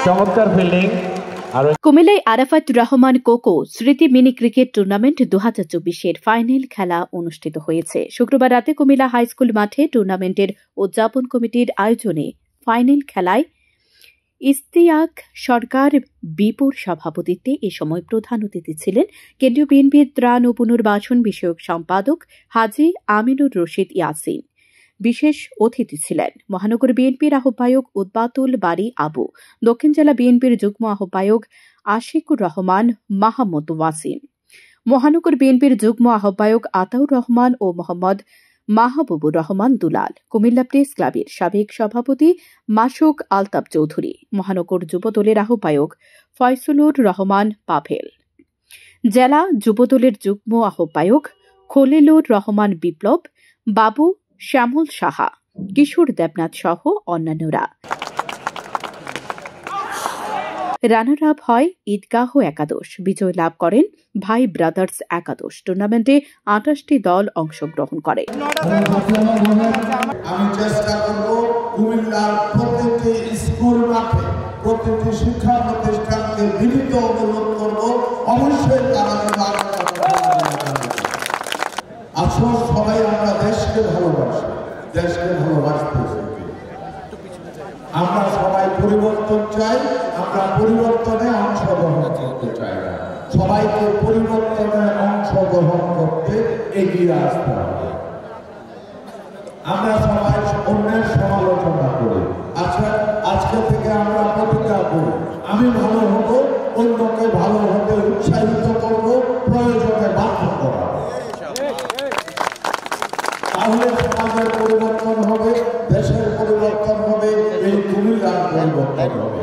চমৎকার ফিল্ডিং। কুমিল্লায় আরাফাত রহমান কোকো স্মৃতি মিনি ক্রিকেট টুর্নামেন্ট 2024-এর ফাইনাল খেলা অনুষ্ঠিত হয়েছে। শুক্রবার রাতে কুমিল্লা হাইস্কুল মাঠে টুর্নামেন্টের উদযাপন কমিটির আয়োজনে ফাইনাল খেলায় ইশতিয়াক সরকার বিপুর সভাপতিত্বে এ সময় প্রধান অতিথি ছিলেন কেন্দ্রীয় বিএনপির ত্রাণ ও পুনর্বাসন বিষয়ক সম্পাদক হাজী আমিনুর রশিদ ইয়াসিন। বিশেষ অতিথি ছিলেন মহানগর বিএনপির আহ্বায়ক উদ্বাতুল বারী আবু, দক্ষিণ জেলা বিএনপির যুগ্ম আহ্বায়ক আশিকুর রহমান মাহমুদ ওয়াসিম, মহানগর বিএনপির যুগ্ম আহ্বায়ক আতাউর রহমান ও মোহাম্মদ মাহবুবুর রহমান দুলাল, কুমিল্লা প্রেস ক্লাবের সাবেক সভাপতি মাসুক আলতাব চৌধুরী, মহানগর যুবদলের আহ্বায়ক ফয়সুলুর রহমান পাভেল, জেলা যুবদলের যুগ্ম আহ্বায়ক খলিলুর রহমান বিপ্লব, বাবু শ্যামল সাহা, কিশোর দেবনাথ সহ অন্যান্যরা। রানার আপ হয় ঈদগাহ একাদশ। বিজয় লাভ করেন ভাই ব্রাদার্স একাদশ। টুর্নামেন্টে 28টি দল অংশগ্রহণ করে। আমি চেষ্টা করব কুমিল্লার প্রত্যেকটি স্কুল মাঠে প্রত্যেকটি শিক্ষা প্রতিষ্ঠানকে বিনীত অনুরোধ করব অবশ্যই তারা আসলে সবাই আমরা দেশকে ভালোবাসি, দেশকে ভালোবাসতেছি। আমরা সবাই পরিবর্তন চাই, আমরা পরিবর্তনে অংশগ্রহণ করতে চাই না। সবাইকে পরিবর্তনে অংশগ্রহণ করতে এগিয়ে আসতে হবে। আমরা সবাই অন্যের সমালোচনা করি। আজকে থেকে আমরা প্রতিজ্ঞা করি, আমি ভালো হব, অন্যকে ভালো হতে উৎসাহিত করব, প্রয়োজনে বাধ্য করা। তাহলে সমাজের পরিবর্তন হবে, দেশের পরিবর্তন হবে, এই কুমিল্লার পরিবর্তন হবে।